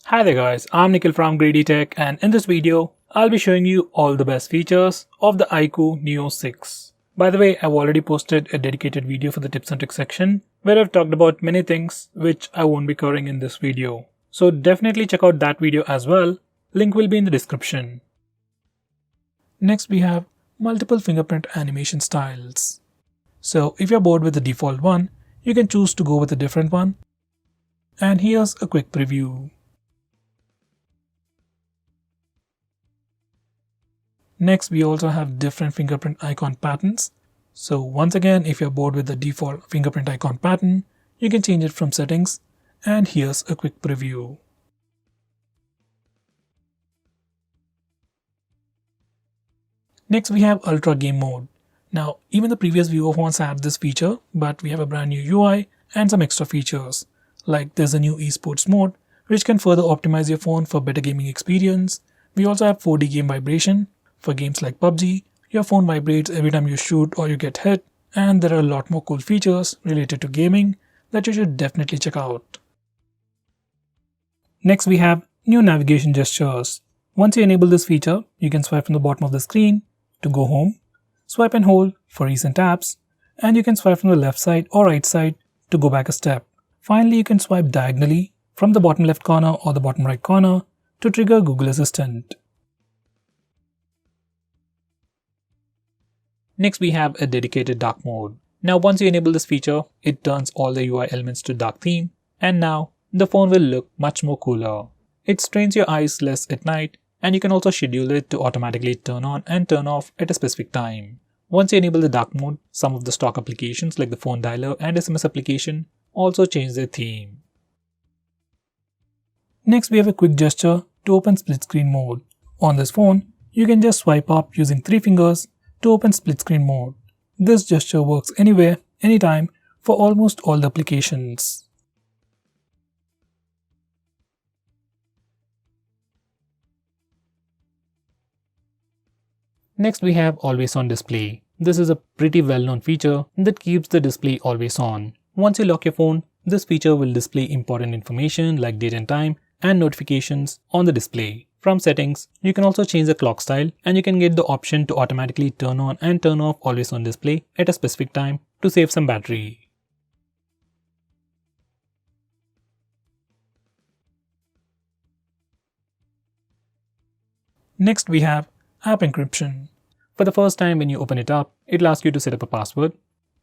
Hi there guys, I'm Nikhil from GreedyTech, and in this video, I'll be showing you all the best features of the iQOO Neo 6. By the way, I've already posted a dedicated video for the tips and tricks section where I've talked about many things which I won't be covering in this video. So definitely check out that video as well, link will be in the description. Next we have multiple fingerprint animation styles. So if you're bored with the default one, you can choose to go with a different one. And here's a quick preview. Next, we also have different fingerprint icon patterns. So once again, if you're bored with the default fingerprint icon pattern, you can change it from settings. And here's a quick preview. Next, we have Ultra Game Mode. Now, even the previous Vivo phones had this feature, but we have a brand new UI and some extra features. Like there's a new esports mode, which can further optimize your phone for better gaming experience. We also have 4D game vibration. For games like PUBG, your phone vibrates every time you shoot or you get hit, and there are a lot more cool features related to gaming that you should definitely check out. Next we have new navigation gestures. Once you enable this feature, you can swipe from the bottom of the screen to go home, swipe and hold for recent apps, and you can swipe from the left side or right side to go back a step. Finally, you can swipe diagonally from the bottom left corner or the bottom right corner to trigger Google Assistant. Next we have a dedicated dark mode. Now once you enable this feature, it turns all the UI elements to dark theme, and now the phone will look much more cooler. It strains your eyes less at night, and you can also schedule it to automatically turn on and turn off at a specific time. Once you enable the dark mode, some of the stock applications like the phone dialer and SMS application also change their theme. Next we have a quick gesture to open split screen mode. On this phone, you can just swipe up using 3 fingers to open split screen mode. This gesture works anywhere, anytime, for almost all the applications. Next we have always on display. This is a pretty well-known feature that keeps the display always on. Once you lock your phone, this feature will display important information like date and time and notifications on the display. From settings, you can also change the clock style, and you can get the option to automatically turn on and turn off always on display at a specific time to save some battery. Next we have app encryption. For the first time when you open it up, it'll ask you to set up a password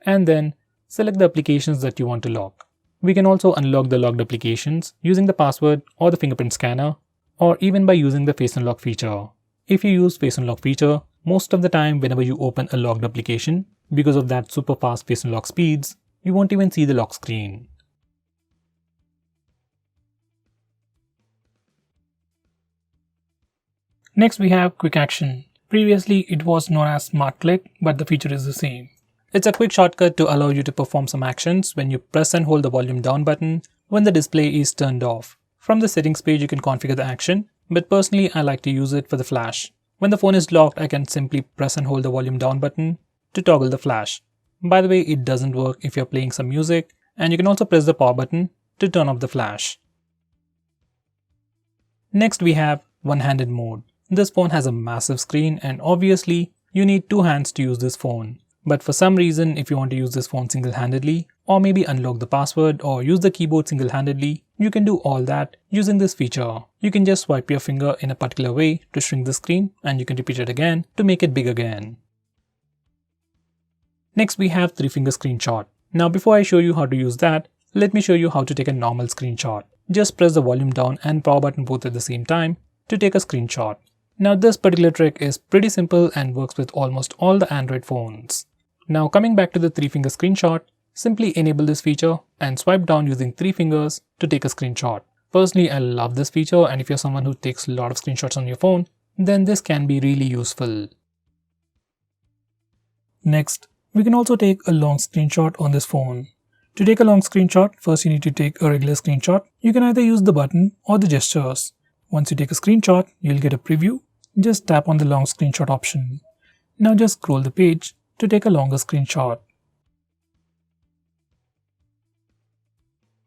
and then select the applications that you want to lock. We can also unlock the locked applications using the password or the fingerprint scanner, or even by using the face unlock feature. If you use face unlock feature, most of the time whenever you open a locked application, because of that super fast face unlock speeds, you won't even see the lock screen. Next we have quick action. Previously it was known as smart click, but the feature is the same. It's a quick shortcut to allow you to perform some actions when you press and hold the volume down button when the display is turned off. From the settings page you can configure the action, but personally I like to use it for the flash. When the phone is locked, I can simply press and hold the volume down button to toggle the flash. By the way, it doesn't work if you're playing some music, and you can also press the power button to turn off the flash. Next we have one-handed mode. This phone has a massive screen, and obviously you need 2 hands to use this phone. But for some reason, if you want to use this phone single-handedly, or maybe unlock the password or use the keyboard single-handedly, you can do all that using this feature. You can just swipe your finger in a particular way to shrink the screen, and you can repeat it again to make it big again. Next we have 3-finger screenshot. Now before I show you how to use that, let me show you how to take a normal screenshot. Just press the volume down and power button both at the same time to take a screenshot. Now this particular trick is pretty simple and works with almost all the Android phones. Now coming back to the 3-finger screenshot, simply enable this feature and swipe down using 3 fingers to take a screenshot. Personally, I love this feature, and if you're someone who takes a lot of screenshots on your phone, then this can be really useful. Next, we can also take a long screenshot on this phone. To take a long screenshot, first you need to take a regular screenshot. You can either use the button or the gestures. Once you take a screenshot, you'll get a preview. Just tap on the long screenshot option. Now just scroll the page to take a longer screenshot.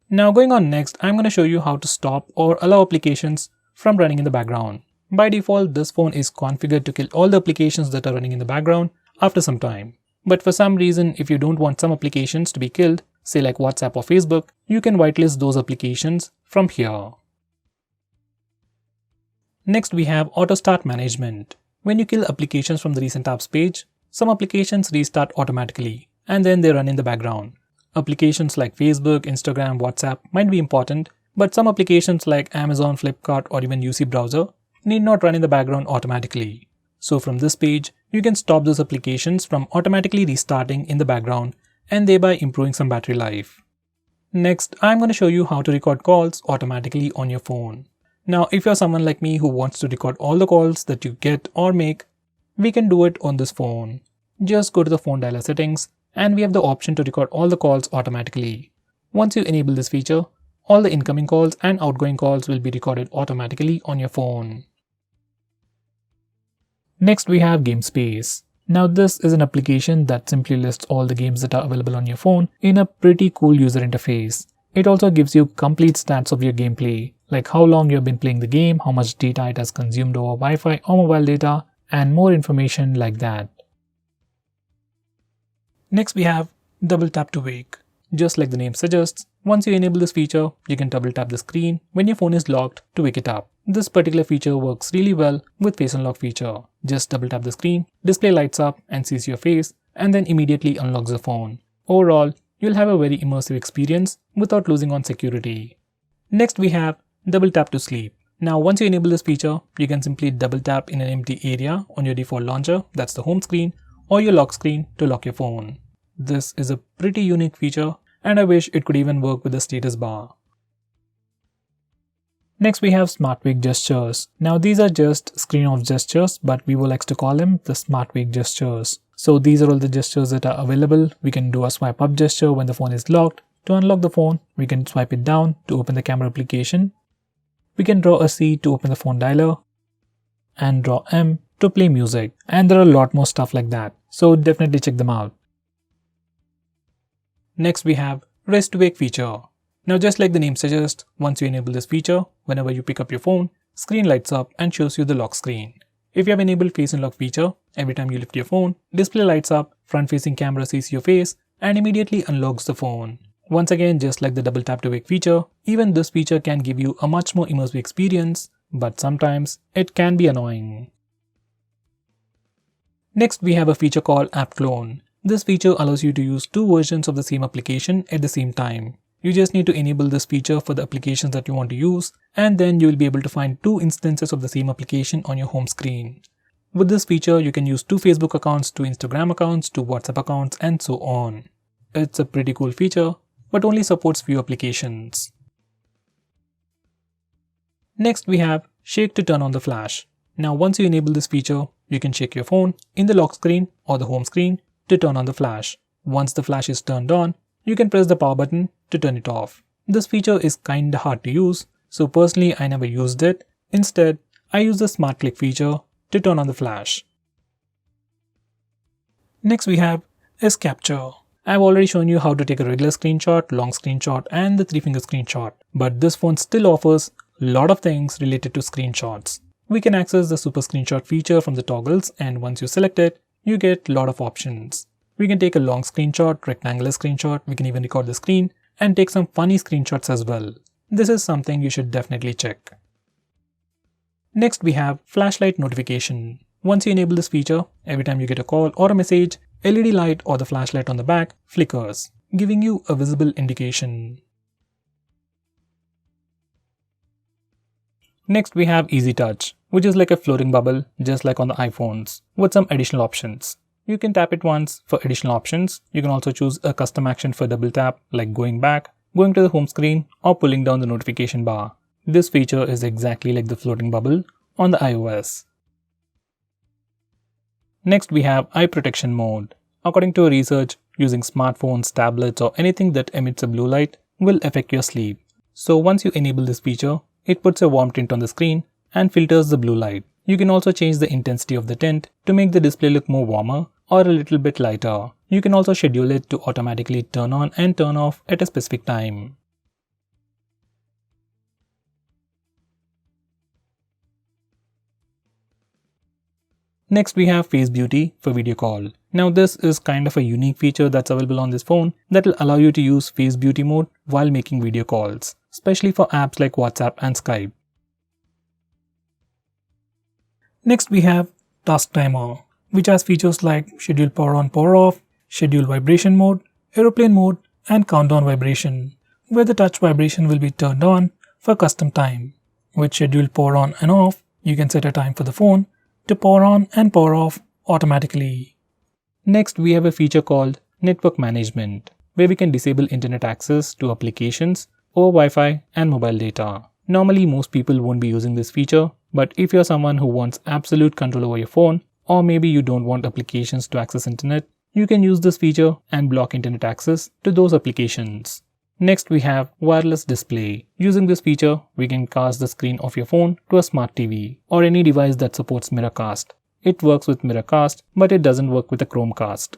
Now going on next, I'm going to show you how to stop or allow applications from running in the background. By default, this phone is configured to kill all the applications that are running in the background after some time. But for some reason, if you don't want some applications to be killed, say like WhatsApp or Facebook, you can whitelist those applications from here. Next we have AUTOSTART management. When you kill applications from the recent apps page, some applications restart automatically and then they run in the background. Applications like Facebook, Instagram, WhatsApp might be important, but some applications like Amazon, Flipkart or even UC browser need not run in the background automatically. So from this page, you can stop those applications from automatically restarting in the background and thereby improving some battery life. Next, I'm going to show you how to record calls automatically on your phone. Now, if you're someone like me who wants to record all the calls that you get or make, we can do it on this phone. Just go to the phone dialer settings and we have the option to record all the calls automatically. Once you enable this feature, all the incoming calls and outgoing calls will be recorded automatically on your phone. Next we have GameSpace. Now this is an application that simply lists all the games that are available on your phone in a pretty cool user interface. It also gives you complete stats of your gameplay, like how long you have been playing the game, how much data it has consumed over Wi-Fi or mobile data, and more information like that. Next we have Double Tap to Wake. Just like the name suggests, once you enable this feature, you can double tap the screen when your phone is locked to wake it up. This particular feature works really well with Face Unlock feature. Just double tap the screen, display lights up and sees your face, and then immediately unlocks the phone. Overall, you'll have a very immersive experience without losing on security. Next we have Double Tap to Sleep. Now once you enable this feature, you can simply double tap in an empty area on your default launcher, that's the home screen, or your lock screen to lock your phone. This is a pretty unique feature and I wish it could even work with the status bar. Next we have Smart Wake gestures. Now these are just screen off gestures, but Vivo likes to call them the Smart Wake gestures. So these are all the gestures that are available. We can do a swipe up gesture when the phone is locked. To unlock the phone, we can swipe it down to open the camera application. We can draw a C to open the phone dialer and draw M to play music. And there are a lot more stuff like that. So definitely check them out. Next we have Rest to Wake feature. Now just like the name suggests, once you enable this feature, whenever you pick up your phone, screen lights up and shows you the lock screen. If you have enabled Face Unlock feature, every time you lift your phone, display lights up, front facing camera sees your face and immediately unlocks the phone. Once again, just like the Double Tap to Wake feature, even this feature can give you a much more immersive experience, but sometimes it can be annoying. Next we have a feature called App Clone. This feature allows you to use two versions of the same application at the same time. You just need to enable this feature for the applications that you want to use, and then you will be able to find two instances of the same application on your home screen. With this feature, you can use two Facebook accounts, two Instagram accounts, two WhatsApp accounts, and so on. It's a pretty cool feature, but only supports few applications. Next we have Shake to turn on the flash. Now once you enable this feature, you can shake your phone in the lock screen or the home screen to turn on the flash. Once the flash is turned on, you can press the power button to turn it off. This feature is kinda hard to use, so personally I never used it. Instead, I use the Smart Click feature to turn on the flash. Next we have Capture. I've already shown you how to take a regular screenshot, long screenshot and the 3-finger screenshot, but this phone still offers a lot of things related to screenshots. We can access the Super Screenshot feature from the toggles, and once you select it, you get a lot of options. We can take a long screenshot, rectangular screenshot, we can even record the screen and take some funny screenshots as well. This is something you should definitely check. Next we have flashlight notification. Once you enable this feature, every time you get a call or a message, LED light or the flashlight on the back flickers, giving you a visible indication. Next we have Easy Touch, which is like a floating bubble just like on the iPhones, with some additional options. You can tap it once for additional options. You can also choose a custom action for double tap, like going back, going to the home screen, or pulling down the notification bar. This feature is exactly like the floating bubble on the iOS. Next we have eye protection mode. According to a research, using smartphones, tablets or anything that emits a blue light will affect your sleep. So once you enable this feature, it puts a warm tint on the screen and filters the blue light. You can also change the intensity of the tint to make the display look more warmer or a little bit lighter. You can also schedule it to automatically turn on and turn off at a specific time. Next we have Face Beauty for video call. Now this is kind of a unique feature that's available on this phone that will allow you to use Face Beauty mode while making video calls, especially for apps like WhatsApp and Skype. Next we have Task Timer, which has features like Schedule Power On Power Off, Schedule Vibration Mode, Aeroplane Mode, and Countdown Vibration, where the touch vibration will be turned on for custom time. With Schedule Power On and Off, you can set a time for the phone to power on and power off automatically. Next, we have a feature called Network Management, where we can disable internet access to applications over Wi-Fi and mobile data. Normally, most people won't be using this feature, but if you're someone who wants absolute control over your phone, or maybe you don't want applications to access internet, you can use this feature and block internet access to those applications. Next, we have Wireless Display. Using this feature, we can cast the screen of your phone to a smart TV or any device that supports Mirrorcast. It works with Mirrorcast, but it doesn't work with a Chromecast.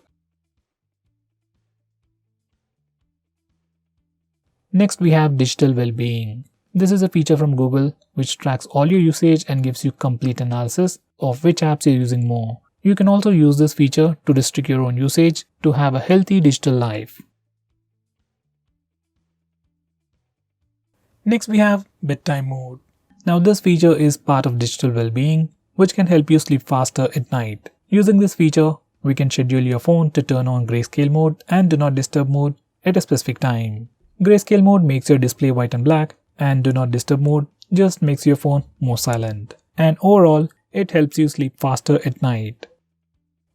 Next, we have Digital Wellbeing. This is a feature from Google which tracks all your usage and gives you complete analysis of which apps you're using more. You can also use this feature to restrict your own usage to have a healthy digital life. Next we have Bedtime Mode. Now this feature is part of Digital Wellbeing, which can help you sleep faster at night. Using this feature, we can schedule your phone to turn on Grayscale Mode and Do Not Disturb Mode at a specific time. Grayscale Mode makes your display white and black, and Do Not Disturb Mode just makes your phone more silent. And overall, it helps you sleep faster at night.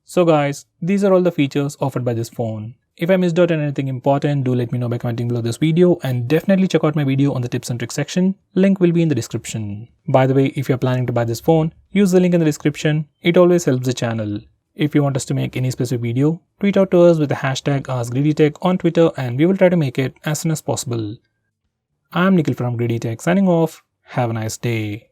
So guys, these are all the features offered by this phone. If I missed out on anything important, do let me know by commenting below this video, and definitely check out my video on the tips and tricks section. Link will be in the description. By the way, if you're planning to buy this phone, use the link in the description. It always helps the channel. If you want us to make any specific video, tweet out to us with the hashtag ASKGREEDYTECH on Twitter and we will try to make it as soon as possible. I'm Nikhil from GreedyTech signing off. Have a nice day.